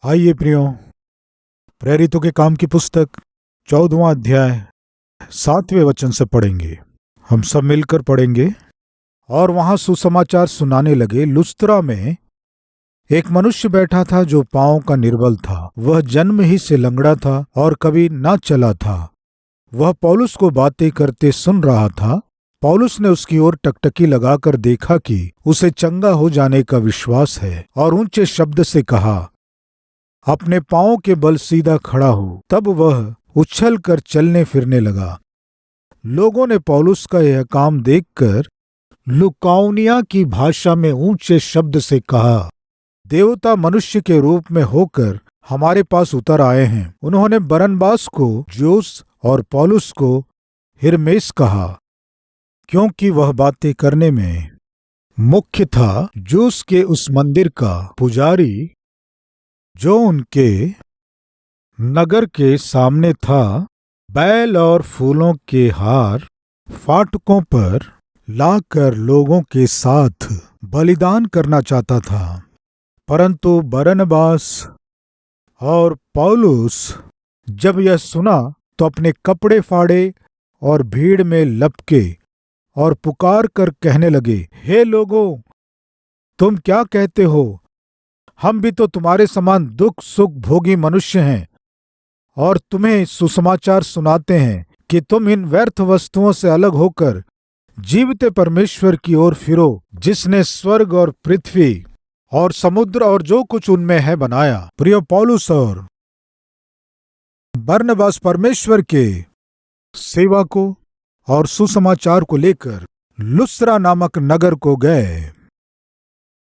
आइए प्रियो, प्रेरितों के काम की पुस्तक 14वां अध्याय 7वें वचन से पढ़ेंगे। हम सब मिलकर पढ़ेंगे। और वहां सुसमाचार सुनाने लगे। लुस्त्रा में एक मनुष्य बैठा था जो पांव का निर्बल था। वह जन्म ही से लंगड़ा था और कभी न चला था। वह पौलुस को बातें करते सुन रहा था। पौलुस ने उसकी ओर टकटकी लगाकर देखा कि उसे चंगा हो जाने का विश्वास है, और ऊंचे शब्द से कहा, अपने पांवों के बल सीधा खड़ा हो। तब वह उछल कर चलने फिरने लगा। लोगों ने पौलुस का यह काम देखकर लुकाउनिया की भाषा में ऊंचे शब्द से कहा, देवता मनुष्य के रूप में होकर हमारे पास उतर आए हैं। उन्होंने बरनबास को ज्यूस और पौलुस को हिरमेस कहा, क्योंकि वह बातें करने में मुख्य था। ज्यूस के उस मंदिर का पुजारी जो उनके नगर के सामने था, बैल और फूलों के हार फाटकों पर लाकर लोगों के साथ बलिदान करना चाहता था। परंतु बरनबास और पौलुस जब यह सुना तो अपने कपड़े फाड़े और भीड़ में लपके और पुकार कर कहने लगे, हे लोगों, तुम क्या कहते हो? हम भी तो तुम्हारे समान दुख सुख भोगी मनुष्य हैं, और तुम्हें सुसमाचार सुनाते हैं कि तुम इन व्यर्थ वस्तुओं से अलग होकर जीवते परमेश्वर की ओर फिरो, जिसने स्वर्ग और पृथ्वी और समुद्र और जो कुछ उनमें है बनाया। प्रिय पौलुस और बरनबास परमेश्वर के सेवा को और सुसमाचार को लेकर लुस्त्रा नामक नगर को गए।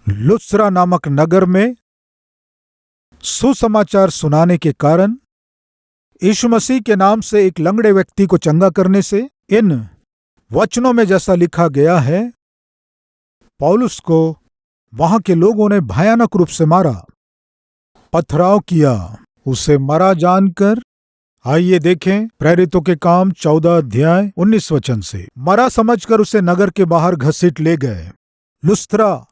लुस्त्रा नामक नगर में सुसमाचार सुनाने के कारण यीशु मसीह के नाम से एक लंगड़े व्यक्ति को चंगा करने से, इन वचनों में जैसा लिखा गया है, पौलुस को वहां के लोगों ने भयानक रूप से मारा, पथराव किया, उसे मरा जानकर। आइए देखें प्रेरितों के काम 14 अध्याय 19 वचन से। मरा समझकर उसे नगर के बाहर घसीट ले गए। लुस्त्रा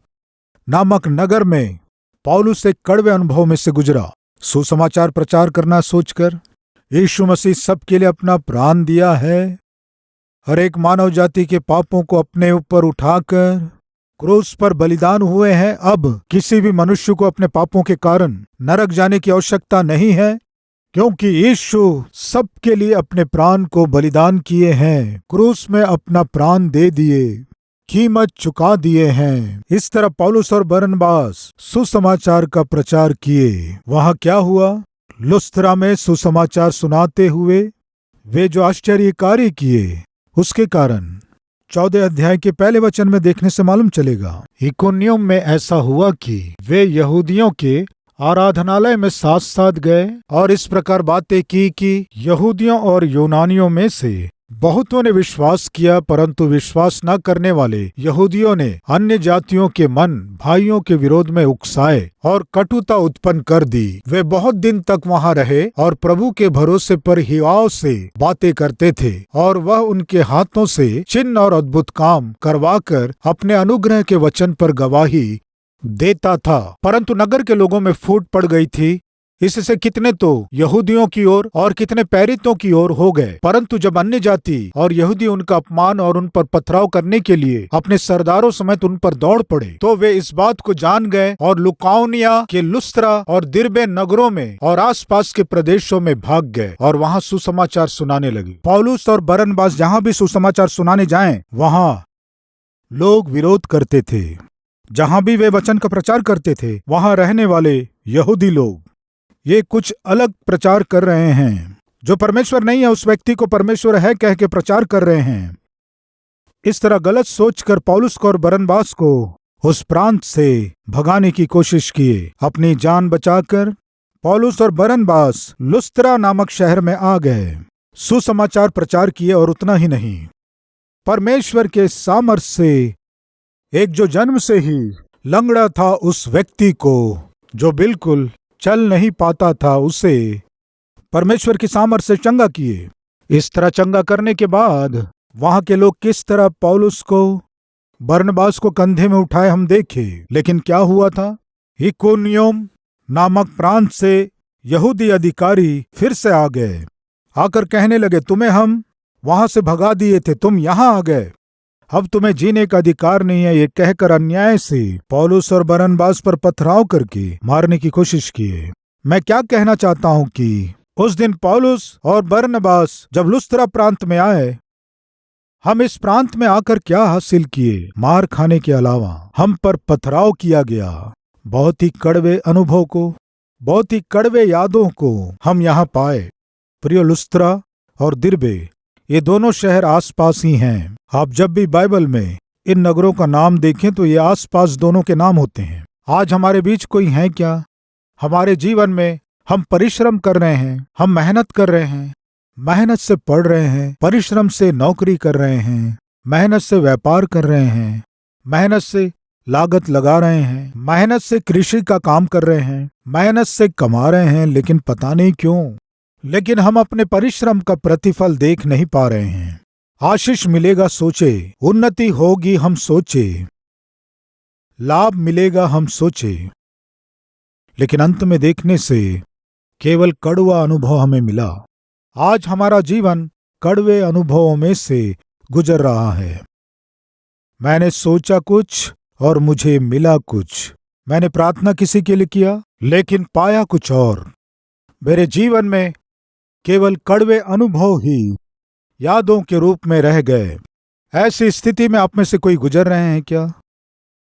नामक नगर में पौलुस एक कड़वे अनुभव में से गुजरा। सुसमाचार प्रचार करना सोचकर यीशु मसीह सबके लिए अपना प्राण दिया है। हर एक मानव जाति के पापों को अपने ऊपर उठाकर क्रूस पर बलिदान हुए हैं। अब किसी भी मनुष्य को अपने पापों के कारण नरक जाने की आवश्यकता नहीं है, क्योंकि यीशु सबके लिए अपने प्राण को बलिदान किए हैं, क्रूस में अपना प्राण दे दिए, कीमत चुका दिए हैं। इस तरह पौलुस और बरनबास सुसमाचार का प्रचार किए। वहां क्या हुआ? लुस्त्रा में सुसमाचार सुनाते हुए वे जो आश्चर्य कार्य किए, उसके कारण 14 अध्याय के पहले वचन में देखने से मालूम चलेगा। इकोनियम में ऐसा हुआ कि वे यहूदियों के आराधनालय में साथ साथ गए और इस प्रकार बातें की कि यहूदियों और यूनानियों में से बहुतों ने विश्वास किया, परंतु विश्वास न करने वाले यहूदियों ने अन्य जातियों के मन भाइयों के विरोध में उकसाए और कटुता उत्पन्न कर दी। वे बहुत दिन तक वहां रहे और प्रभु के भरोसे पर हिवाव से बातें करते थे, और वह उनके हाथों से चिन्ह और अद्भुत काम करवाकर अपने अनुग्रह के वचन पर गवाही देता था। परंतु नगर के लोगों में फूट पड़ गई थी। इससे कितने तो यहूदियों की ओर और कितने प्रेरितों की ओर हो गए। परंतु जब अन्य जाति और यहूदी उनका अपमान और उन पर पथराव करने के लिए अपने सरदारों समेत उन पर दौड़ पड़े, तो वे इस बात को जान गए और लुकाउनिया के लुस्त्रा और दिरबे नगरों में और आसपास के प्रदेशों में भाग गए और वहां सुसमाचार सुनाने लगे। पौलुस और बरनबास जहां भी सुसमाचार सुनाने जाएं, वहां लोग विरोध करते थे। जहां भी वे वचन का प्रचार करते थे, वहां रहने वाले यहूदी लोग ये कुछ अलग प्रचार कर रहे हैं। जो परमेश्वर नहीं है उस व्यक्ति को परमेश्वर है कह के प्रचार कर रहे हैं। इस तरह गलत सोचकर पौलुस को और बरनबास को उस प्रांत से भगाने की कोशिश किए। अपनी जान बचाकर पौलुस और बरनबास लुस्त्रा नामक शहर में आ गए, सुसमाचार प्रचार किए, और उतना ही नहीं, परमेश्वर के सामर्थ्य से एक जो जन्म से ही लंगड़ा था उस व्यक्ति को, जो बिल्कुल चल नहीं पाता था, उसे परमेश्वर की सामर्थ्य से चंगा किए। इस तरह चंगा करने के बाद वहां के लोग किस तरह पौलुस को बरनबास को कंधे में उठाए हम देखे। लेकिन क्या हुआ था? इकोनियम नामक प्रांत से यहूदी अधिकारी फिर से आ गए, आकर कहने लगे, तुम्हें हम वहां से भगा दिए थे, तुम यहां आ गए, अब तुम्हें जीने का अधिकार नहीं है। ये कहकर अन्याय से पौलुस और बरनबास पर पथराव करके मारने की कोशिश किए। मैं क्या कहना चाहता हूं कि उस दिन पौलुस और बरनबास जब लुस्त्रा प्रांत में आए, हम इस प्रांत में आकर क्या हासिल किए? मार खाने के अलावा हम पर पथराव किया गया। बहुत ही कड़वे अनुभव को, बहुत ही कड़वे यादों को हम यहाँ पाए। प्रिय, लुस्त्रा और दिर्बे ये दोनों शहर आसपास ही हैं। आप जब भी बाइबल में इन नगरों का नाम देखें तो ये आसपास दोनों के नाम होते हैं। आज हमारे बीच कोई है क्या? हमारे जीवन में हम परिश्रम कर रहे हैं, हम मेहनत कर रहे हैं, मेहनत से पढ़ रहे हैं, परिश्रम से नौकरी कर रहे हैं, मेहनत से व्यापार कर रहे हैं, मेहनत से लागत लगा रहे हैं, मेहनत से कृषि का काम कर रहे हैं, मेहनत से कमा रहे हैं, लेकिन पता नहीं क्यों, लेकिन हम अपने परिश्रम का प्रतिफल देख नहीं पा रहे हैं। आशीष मिलेगा सोचे, उन्नति होगी हम सोचे, लाभ मिलेगा हम सोचे, लेकिन अंत में देखने से केवल कड़वा अनुभव हमें मिला। आज हमारा जीवन कड़वे अनुभवों में से गुजर रहा है। मैंने सोचा कुछ और मुझे मिला कुछ। मैंने प्रार्थना किसी के लिए किया, लेकिन पाया कुछ और। मेरे जीवन में केवल कड़वे अनुभव ही यादों के रूप में रह गए। ऐसी स्थिति में आप में से कोई गुजर रहे हैं क्या?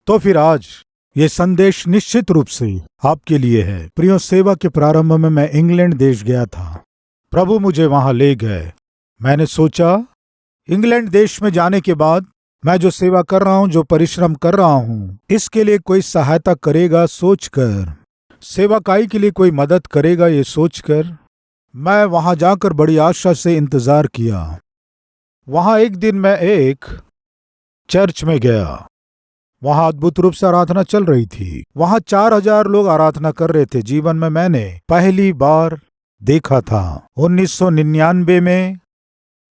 तो फिर आज ये संदेश निश्चित रूप से आपके लिए है। प्रियो, सेवा के प्रारंभ में मैं इंग्लैंड देश गया था। प्रभु मुझे वहां ले गए। मैंने सोचा इंग्लैंड देश में जाने के बाद मैं जो सेवा कर रहा हूं, जो परिश्रम कर रहा हूं, इसके लिए कोई सहायता करेगा सोचकर, सेवाकाई के लिए कोई मदद करेगा ये सोचकर मैं वहां जाकर बड़ी आशा से इंतजार किया। वहां एक दिन मैं एक चर्च में गया। वहां अद्भुत रूप से आराधना चल रही थी। वहां 4000 लोग आराधना कर रहे थे। जीवन में मैंने पहली बार देखा था। 1999 में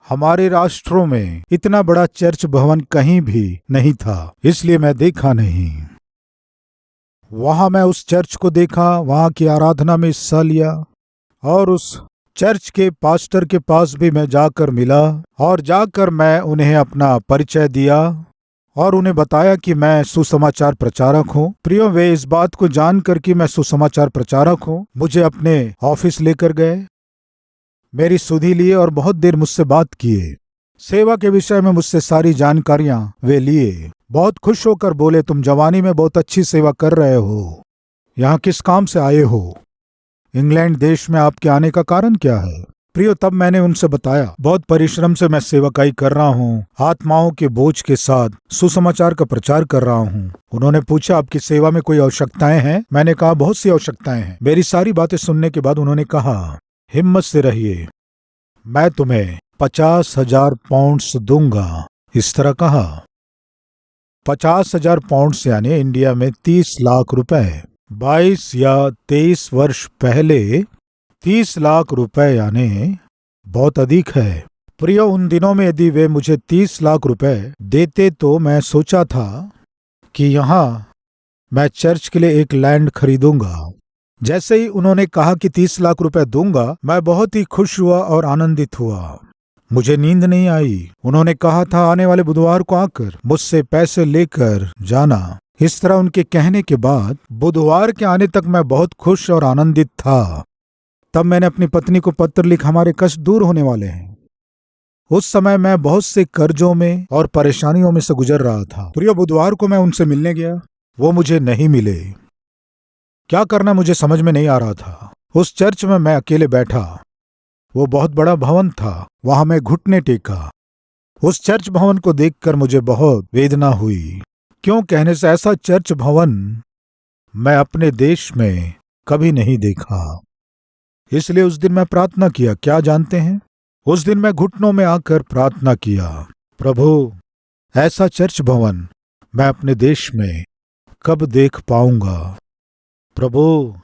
हमारे राष्ट्रों में इतना बड़ा चर्च भवन कहीं भी नहीं था, इसलिए मैं देखा नहीं। वहां मैं उस चर्च को देखा, वहां की आराधना में हिस्सा लिया और उस चर्च के पास्टर के पास भी मैं जाकर मिला और जाकर मैं उन्हें अपना परिचय दिया और उन्हें बताया कि मैं सुसमाचार प्रचारक हूँ। प्रियो, वे इस बात को जानकर कि मैं सुसमाचार प्रचारक हूँ, मुझे अपने ऑफिस लेकर गए, मेरी सुधि लिए और बहुत देर मुझसे बात किए। सेवा के विषय में मुझसे सारी जानकारियां वे लिए। बहुत खुश होकर बोले, तुम जवानी में बहुत अच्छी सेवा कर रहे हो। यहाँ किस काम से आए हो? इंग्लैंड देश में आपके आने का कारण क्या है? प्रियो, तब मैंने उनसे बताया, बहुत परिश्रम से मैं सेवकाई कर रहा हूँ, आत्माओं के बोझ के साथ सुसमाचार का प्रचार कर रहा हूँ। उन्होंने पूछा, आपकी सेवा में कोई आवश्यकताएं हैं? मैंने कहा, बहुत सी आवश्यकताएं हैं। मेरी सारी बातें सुनने के बाद उन्होंने कहा, हिम्मत से रहिए, मैं तुम्हें 50,000 पाउंड्स दूंगा। इस तरह कहा। 50,000 पाउंड्स यानी इंडिया में 30 लाख रुपए। 22 या 23 वर्ष पहले 30 लाख रुपए यानी बहुत अधिक है। प्रियो, उन दिनों में यदि वे मुझे 30 लाख रुपए देते तो मैं सोचा था कि यहाँ मैं चर्च के लिए एक लैंड खरीदूंगा। जैसे ही उन्होंने कहा कि 30 लाख रुपए दूंगा, मैं बहुत ही खुश हुआ और आनंदित हुआ। मुझे नींद नहीं आई। उन्होंने कहा था आने वाले बुधवार को आकर मुझसे पैसे लेकर जाना। इस तरह उनके कहने के बाद बुधवार के आने तक मैं बहुत खुश और आनंदित था। तब मैंने अपनी पत्नी को पत्र लिखा, हमारे कष्ट दूर होने वाले हैं। उस समय मैं बहुत से कर्जों में और परेशानियों में से गुजर रहा था। प्रिय, बुधवार को मैं उनसे मिलने गया, वो मुझे नहीं मिले। क्या करना मुझे समझ में नहीं आ रहा था। उस चर्च में मैं अकेले बैठा। वो बहुत बड़ा भवन था, वहां मैं घुटने टेका। उस चर्च भवन को देखकर मुझे बहुत वेदना हुई। क्यों कहने से ऐसा चर्च भवन मैं अपने देश में कभी नहीं देखा। इसलिए उस दिन मैं प्रार्थना किया। क्या जानते हैं, उस दिन मैं घुटनों में आकर प्रार्थना किया, प्रभु, ऐसा चर्च भवन मैं अपने देश में कब देख पाऊंगा। प्रभु,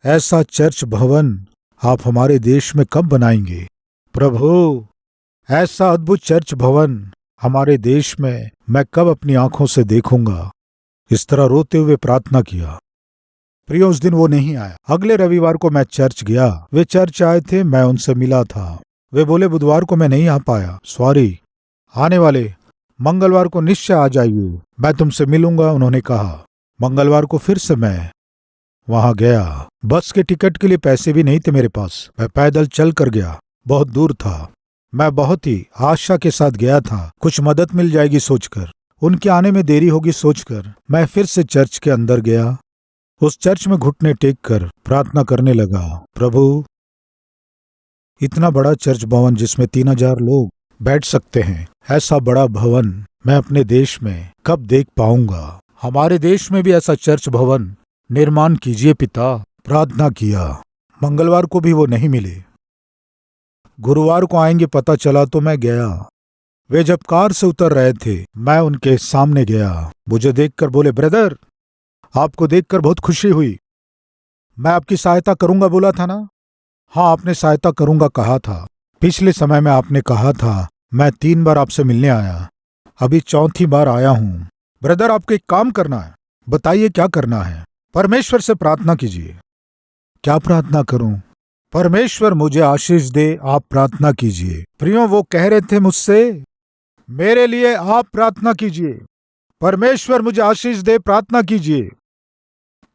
ऐसा चर्च भवन आप हमारे देश में कब बनाएंगे। प्रभु, ऐसा अद्भुत चर्च भवन हमारे देश में मैं कब अपनी आंखों से देखूंगा। इस तरह रोते हुए प्रार्थना किया। प्रियो उस दिन वो नहीं आया। अगले रविवार को मैं चर्च गया। वे चर्च आए थे, मैं उनसे मिला था। वे बोले बुधवार को मैं नहीं आ पाया, सॉरी। आने वाले मंगलवार को निश्चय आ जाइए, मैं तुमसे मिलूंगा, उन्होंने कहा। मंगलवार को फिर से मैं वहां गया। बस के टिकट के लिए पैसे भी नहीं थे मेरे पास। मैं पैदल चल कर गया, बहुत दूर था। मैं बहुत ही आशा के साथ गया था, कुछ मदद मिल जाएगी सोचकर, उनके आने में देरी होगी सोचकर। मैं फिर से चर्च के अंदर गया। उस चर्च में घुटने टेक कर प्रार्थना करने लगा, प्रभु, इतना बड़ा चर्च भवन जिसमें 3000 लोग बैठ सकते हैं, ऐसा बड़ा भवन मैं अपने देश में कब देख पाऊंगा। हमारे देश में भी ऐसा चर्च भवन निर्माण कीजिए पिता। प्रार्थना किया। मंगलवार को भी वो नहीं मिले। गुरुवार को आएंगे पता चला तो मैं गया। वे जब कार से उतर रहे थे, मैं उनके सामने गया। मुझे देखकर बोले, ब्रदर, आपको देखकर बहुत खुशी हुई। मैं आपकी सहायता करूंगा बोला था ना? हाँ, आपने सहायता करूंगा कहा था। पिछले समय में आपने कहा था मैं 3 बार आपसे मिलने आया, अभी 4थी बार आया हूं। ब्रदर, आपको एक काम करना है। बताइए क्या करना है? परमेश्वर से प्रार्थना कीजिए। क्या प्रार्थना करूं? परमेश्वर मुझे आशीष दे, आप प्रार्थना कीजिए। प्रियो, वो कह रहे थे मुझसे, मेरे लिए आप प्रार्थना कीजिए। परमेश्वर मुझे आशीष दे, प्रार्थना कीजिए।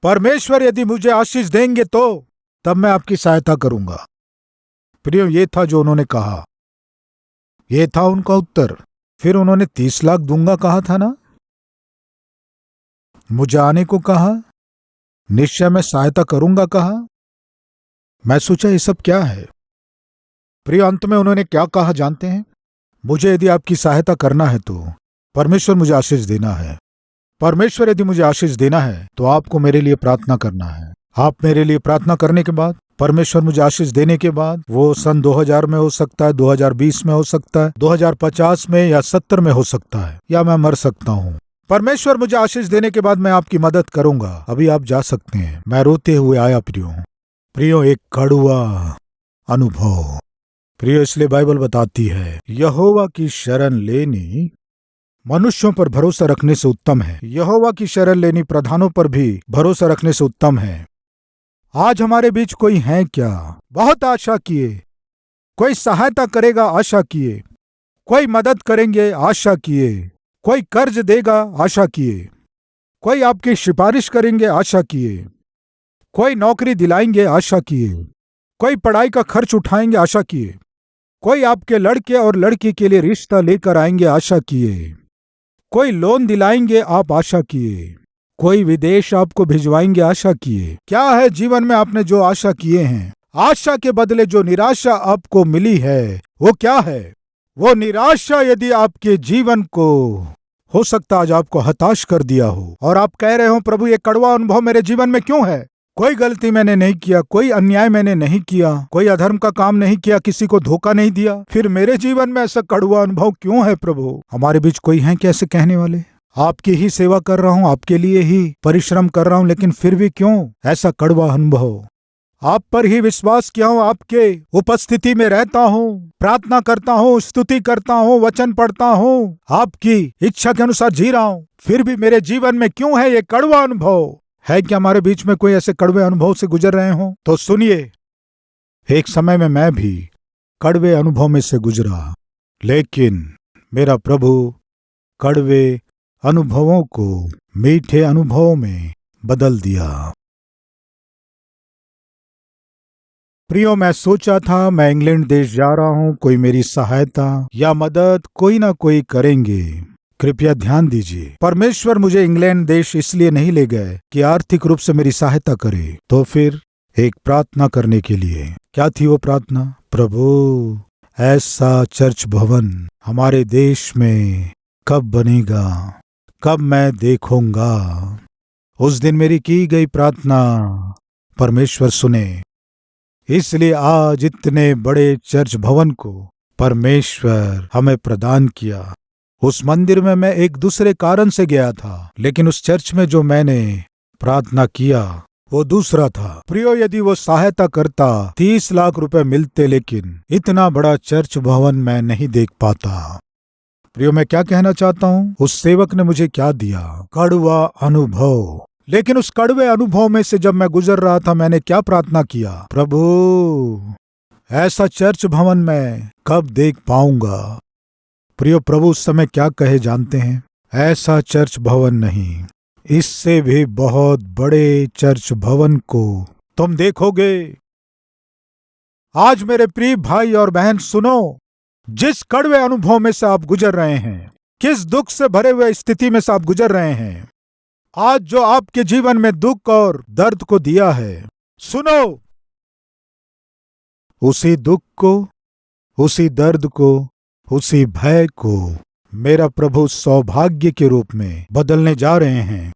परमेश्वर यदि मुझे आशीष देंगे तो तब मैं आपकी सहायता करूंगा। प्रियो, ये था जो उन्होंने कहा, ये था उनका उत्तर। फिर उन्होंने 30 लाख दूंगा कहा था ना? मुझे आने को कहा, निश्चय मैं सहायता करूंगा कहा। मैं सोचा ये सब क्या है। प्रिय, अंत में उन्होंने क्या कहा जानते हैं? मुझे यदि आपकी सहायता करना है तो परमेश्वर मुझे आशीष देना है। परमेश्वर यदि मुझे आशीष देना है तो आपको मेरे लिए प्रार्थना करना है। आप मेरे लिए प्रार्थना करने के बाद, परमेश्वर मुझे आशीष देने के बाद, वो सन 2000 में हो सकता है, 2020 में हो सकता है, 2050 में या 70 में हो सकता है, या मैं मर सकता हूँ। परमेश्वर मुझे आशीष देने के बाद मैं आपकी मदद करूंगा। अभी आप जा सकते हैं। मैं रोते हुए आया प्रियो, एक कड़वा अनुभव। प्रियो, इसलिए बाइबल बताती है, यहोवा की शरण लेनी मनुष्यों पर भरोसा रखने से उत्तम है। यहोवा की शरण लेनी प्रधानों पर भी भरोसा रखने से उत्तम है। आज हमारे बीच कोई है क्या? बहुत आशा किए, कोई सहायता करेगा आशा किए, कोई मदद करेंगे आशा किए, कोई कर्ज देगा आशा किए, कोई आपकी सिफारिश करेंगे आशा किए, कोई नौकरी दिलाएंगे आशा किए, कोई पढ़ाई का खर्च उठाएंगे आशा किए, कोई आपके लड़के और लड़की के लिए रिश्ता लेकर आएंगे आशा किए, कोई लोन दिलाएंगे आप आशा किए, कोई विदेश आपको भिजवाएंगे आशा किए। क्या है जीवन में आपने जो आशा किए हैं? आशा के बदले जो निराशा आपको मिली है वो क्या है? वो निराशा यदि आपके जीवन को हो सकता आज आपको हताश कर दिया हो और आप कह रहे हो, प्रभु, ये कड़वा अनुभव मेरे जीवन में क्यों है? कोई गलती मैंने नहीं किया, कोई अन्याय मैंने नहीं किया, कोई अधर्म का काम नहीं किया, किसी को धोखा नहीं दिया, फिर मेरे जीवन में ऐसा कड़वा अनुभव क्यों है प्रभु? हमारे बीच कोई है कैसे कहने वाले? आपकी ही सेवा कर रहा हूँ, आपके लिए ही परिश्रम कर रहा हूँ, लेकिन फिर भी क्यों ऐसा कड़वा अनुभव? आप पर ही विश्वास किया हूँ, आपके उपस्थिति में रहता हूँ, प्रार्थना करता हूँ, स्तुति करता हूँ, वचन पढ़ता हूँ, आपकी इच्छा के अनुसार जी रहा हूँ, फिर भी मेरे जीवन में क्यों है ये कड़वा अनुभव? है क्या हमारे बीच में कोई ऐसे कड़वे अनुभव से गुजर रहे हो? तो सुनिए, एक समय में मैं भी कड़वे अनुभव में से गुजरा, लेकिन मेरा प्रभु कड़वे अनुभवों को मीठे अनुभवों में बदल दिया। प्रियो, मैं सोचा था मैं इंग्लैंड देश जा रहा हूं, कोई मेरी सहायता या मदद कोई ना कोई करेंगे। कृपया ध्यान दीजिए, परमेश्वर मुझे इंग्लैंड देश इसलिए नहीं ले गए कि आर्थिक रूप से मेरी सहायता करे, तो फिर एक प्रार्थना करने के लिए। क्या थी वो प्रार्थना? प्रभु, ऐसा चर्च भवन हमारे देश में कब बनेगा, कब मैं देखूंगा? उस दिन मेरी की गई प्रार्थना परमेश्वर सुने, इसलिए आज इतने बड़े चर्च भवन को परमेश्वर हमें प्रदान किया। उस मंदिर में मैं एक दूसरे कारण से गया था, लेकिन उस चर्च में जो मैंने प्रार्थना किया वो दूसरा था। प्रियो, यदि वो सहायता करता 30 लाख रुपए मिलते, लेकिन इतना बड़ा चर्च भवन मैं नहीं देख पाता। प्रियो, मैं क्या कहना चाहता हूँ, उस सेवक ने मुझे क्या दिया? कड़वा अनुभव। लेकिन उस कड़वे अनुभव में से जब मैं गुजर रहा था, मैंने क्या प्रार्थना किया? प्रभु, ऐसा चर्च भवन मैं कब देख पाऊंगा? प्रियो, प्रभु उस समय क्या कहे जानते हैं? ऐसा चर्च भवन नहीं, इससे भी बहुत बड़े चर्च भवन को तुम देखोगे। आज मेरे प्रिय भाई और बहन सुनो, जिस कड़वे अनुभव में से आप गुजर रहे हैं, किस दुख से भरे हुए स्थिति में से आप गुजर रहे हैं, आज जो आपके जीवन में दुख और दर्द को दिया है, सुनो, उसी दुख को, उसी दर्द को, उसी भय को मेरा प्रभु सौभाग्य के रूप में बदलने जा रहे हैं।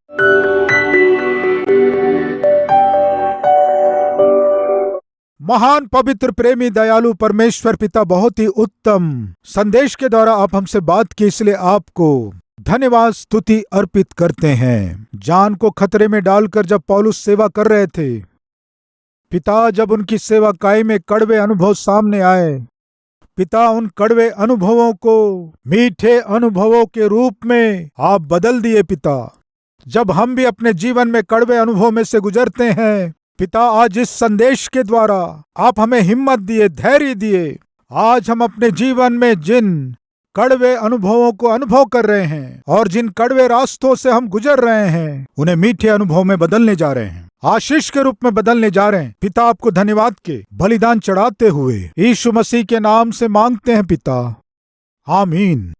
महान पवित्र प्रेमी दयालु परमेश्वर पिता बहुत ही उत्तम संदेश के द्वारा आप हमसे बात की, इसलिए आपको धन्यवाद स्तुति अर्पित करते हैं। जान को खतरे में डालकर जब पौलुस सेवा कर रहे थे, पिता, जब उनकी सेवाकाई में कड़वे अनुभव सामने आए, पिता, उन कड़वे अनुभवों को मीठे अनुभवों के रूप में आप बदल दिए। पिता, जब हम भी अपने जीवन में कड़वे अनुभव में से गुजरते हैं, पिता, आज इस संदेश के द्वारा आप हमें हिम्मत दिए, धैर्य दिए। आज हम अपने जीवन में जिन कड़वे अनुभवों को अनुभव कर रहे हैं और जिन कड़वे रास्तों से हम गुजर रहे हैं, उन्हें मीठे अनुभव में बदलने जा रहे हैं, आशीष के रूप में बदलने जा रहे हैं। पिता, आपको धन्यवाद के बलिदान चढ़ाते हुए यीशु मसीह के नाम से मांगते हैं पिता, आमीन।